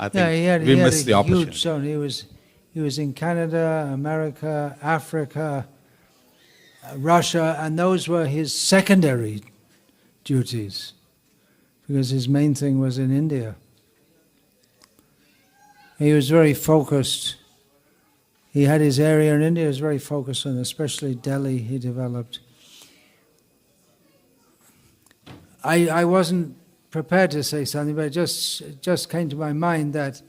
I think we missed the opportunity. Huge zone. He was in Canada, America, Africa, Russia, and those were his secondary duties, because his main thing was in India. He was very focused. He had his area in India, he was very focused on, especially Delhi, he developed. I wasn't prepared to say something, but it just came to my mind that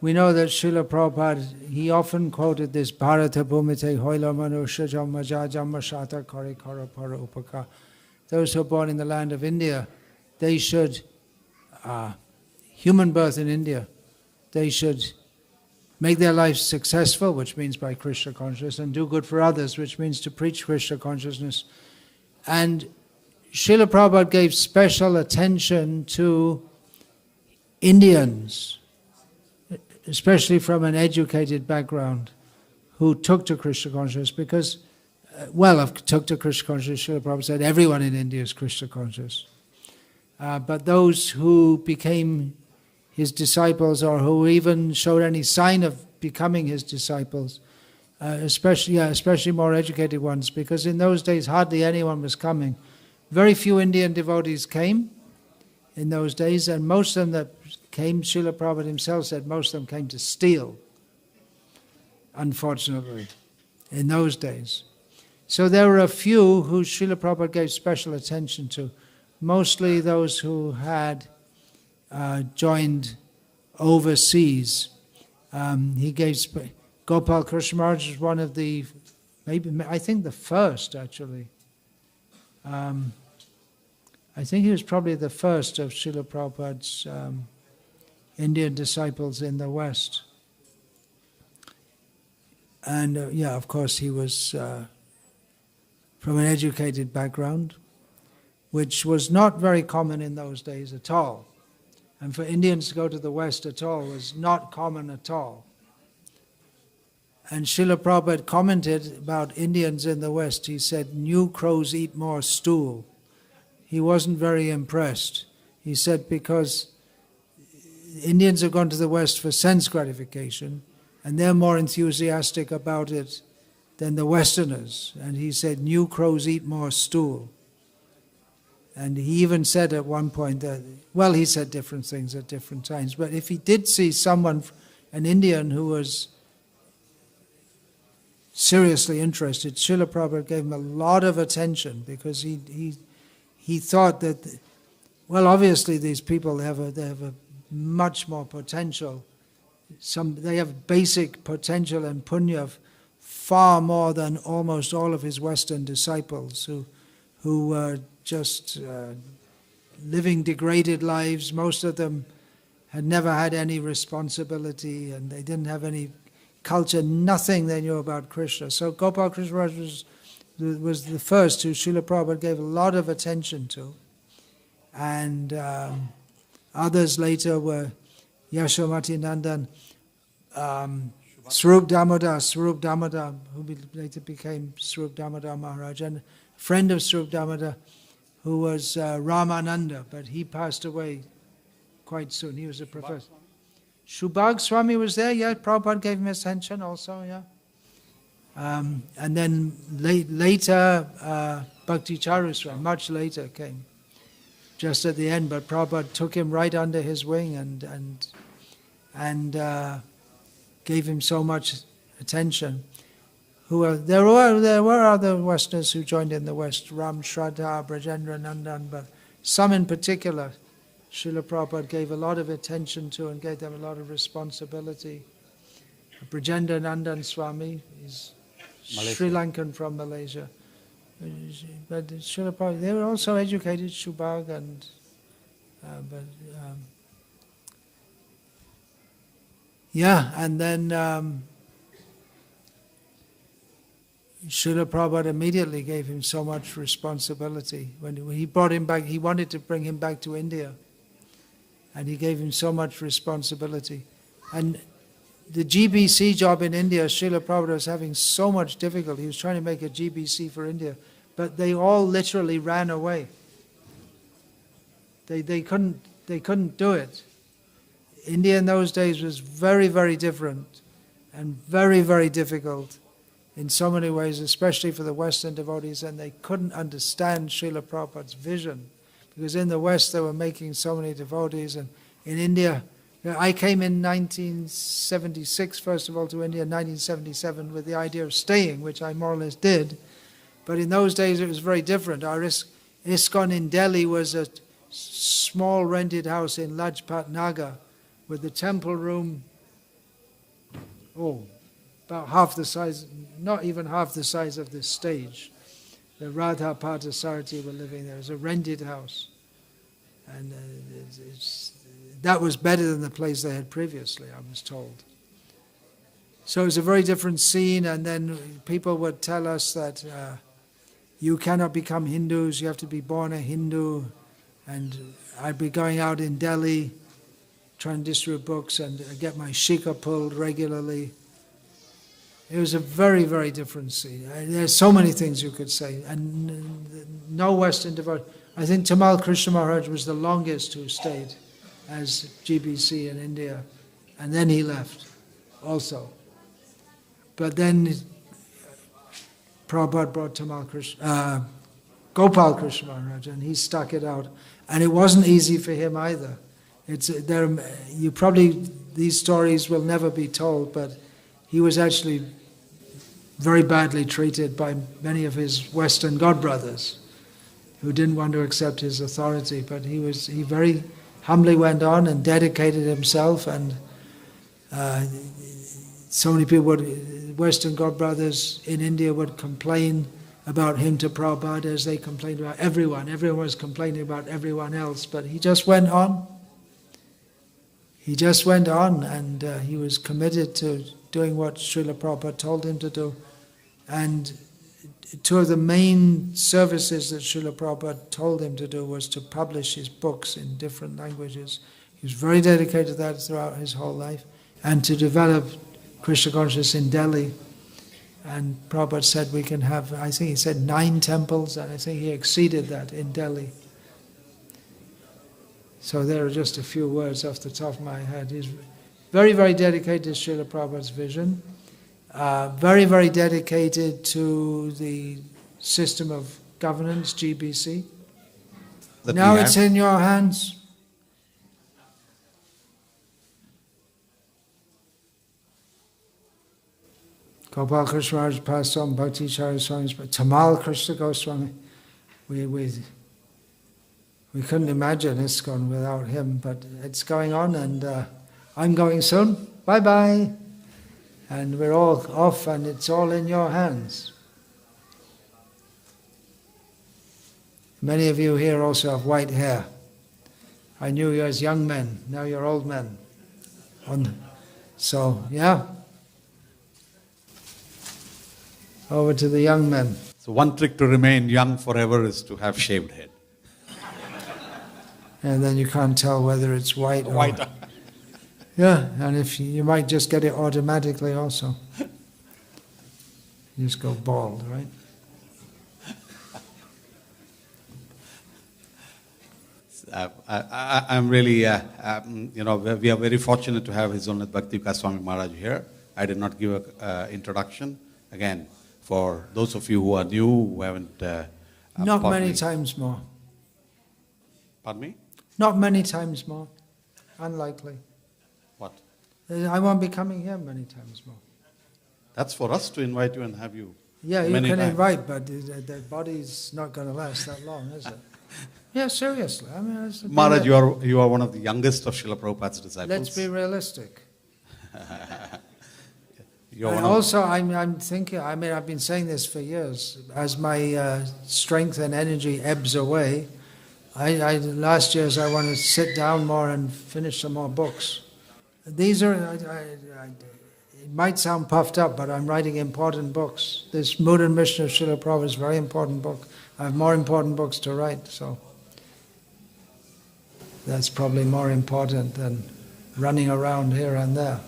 we know that Srila Prabhupada, he often quoted this Bharata Bhumite Hoila Manusha Jammaja Jammashata Kari Kara Para Upaka. Those who are born in the land of India, they should, human birth in India, they should make their lives successful, which means by Krishna consciousness, and do good for others, which means to preach Krishna consciousness. And Srila Prabhupada gave special attention to Indians, especially from an educated background, who took to Krishna consciousness, because, took to Krishna consciousness, Srila Prabhupada said everyone in India is Krishna conscious. But those who became his disciples, or who even showed any sign of becoming his disciples, especially more educated ones, because in those days hardly anyone was coming. Very few Indian devotees came in those days, and most of them that came, Srila Prabhupada himself said, most of them came to steal, unfortunately, in those days. So there were a few who Srila Prabhupada gave special attention to, mostly those who had joined overseas. He gave Gopala Krishna Maharaj was one of the, I think the first actually. I think he was probably the first of Srila Prabhupada's Indian disciples in the West. And of course he was from an educated background, which was not very common in those days at all. And for Indians to go to the West at all was not common at all. And Srila Prabhupada commented about Indians in the West. He said, "New crows eat more stool." He wasn't very impressed. He said, because Indians have gone to the West for sense gratification, and they're more enthusiastic about it than the Westerners. And he said, "New crows eat more stool." And he even said at one point that, he said different things at different times, but if he did see someone, an Indian who was seriously interested, Srila Prabhupada gave him a lot of attention, because he thought that, obviously these people they have a much more potential. They have basic potential and punya far more than almost all of his Western disciples who were just living degraded lives. Most of them had never had any responsibility, and they didn't have any culture, nothing they knew about Krishna. So Gopala Krishna Maharaj was the first who Srila Prabhupada gave a lot of attention to. And others later were Yashomati Nandan, Swarup Damodar, who later became Swarup Damodar Maharaj, and a friend of Swarup Damodar, who was Ramananda, but he passed away quite soon. He was a professor. Shubhag Swami was there, Prabhupada gave him attention also, and then later, Bhakti Charu Swami, much later came, just at the end, but Prabhupada took him right under his wing and gave him so much attention. There were other Westerners who joined in the West, Ram Shraddha, Brajendra Nandan, but some in particular, Srila Prabhupada gave a lot of attention to and gave them a lot of responsibility. Brajendra Nandan Swami is Sri Lankan from Malaysia. But Srila Prabhupada, they were also educated, Shubhag, and and then Srila Prabhupada immediately gave him so much responsibility. When he brought him back, he wanted to bring him back to India, and he gave him so much responsibility. And the GBC job in India, Srila Prabhupada was having so much difficulty. He was trying to make a GBC for India, but they all literally ran away. They couldn't do it. India in those days was very, very different and very, very difficult in so many ways, especially for the Western devotees, and they couldn't understand Srila Prabhupada's vision. Because in the West they were making so many devotees, and in India, I came in 1976, first of all, to India, 1977, with the idea of staying, which I more or less did. But in those days it was very different. Our ISKCON in Delhi was a small rented house in Lajpat Nagar, with the temple room, about half the size, not even half the size of this stage. The Radha Parthasarathi were living there. It was a rented house. And that was better than the place they had previously, I was told. So it was a very different scene, and then people would tell us that you cannot become Hindus, you have to be born a Hindu. And I'd be going out in Delhi, trying to distribute books and get my shikha pulled regularly. It was a very, very different scene. There's so many things you could say. And no Western devotee. I think Tamal Krishna Maharaj was the longest who stayed as GBC in India. And then he left also. But then Prabhupada brought Gopal Krishna Maharaj, and he stuck it out. And it wasn't easy for him either. These stories will never be told, but he was actually very badly treated by many of his Western godbrothers who didn't want to accept his authority. But he very humbly went on and dedicated himself, and so many people Western godbrothers in India would complain about him to Prabhupada as they complained about everyone. Everyone was complaining about everyone else, but he just went on. He just went on, and he was committed to doing what Srila Prabhupada told him to do. And two of the main services that Srila Prabhupada told him to do was to publish his books in different languages. He was very dedicated to that throughout his whole life, and to develop Krishna consciousness in Delhi. And Prabhupada said we can have, I think he said 9 temples, and I think he exceeded that in Delhi. So there are just a few words off the top of my head. He's very, very dedicated to Srila Prabhupada's vision, very, very dedicated to the system of governance, GBC. Now it's in your hands. Gopal Krishna Maharaj passed on, Bhakti Charya Swami's, Tamal Krishna Goswami. We couldn't imagine ISKCON without him, but it's going on, and I'm going soon. Bye-bye. And we're all off, and it's all in your hands. Many of you here also have white hair. I knew you as young men, now you're old men. So, yeah. Over to the young men. So one trick to remain young forever is to have shaved head. And then you can't tell whether it's white or... White. Yeah, and if you might just get it automatically also. You just go bald, right? I'm really, we are very fortunate to have His Holiness Bhakti Vikasa Swami Maharaj here. I did not give an introduction. Again, for those of you who are new, who haven't... Not many times more. Pardon me? Not many times more. Unlikely. What? I won't be coming here many times more. That's for us to invite you and have you. Yeah, you can invite, but the body's not going to last that long, is it? Yeah, seriously. I mean, Maharaj, you are one of the youngest of Srila Prabhupada's disciples. Let's be realistic. And also, I'm thinking, I've been saying this for years, as my strength and energy ebbs away, last year I want to sit down more and finish some more books. These are, it might sound puffed up, but I'm writing important books. This Mood and Mission of Srila Prabhupada is a very important book. I have more important books to write, so that's probably more important than running around here and there.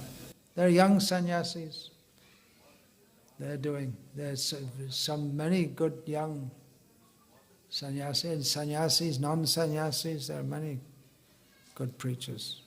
They're young sannyasis. There's many good young sannyasis, non-sannyasis, there are many good preachers.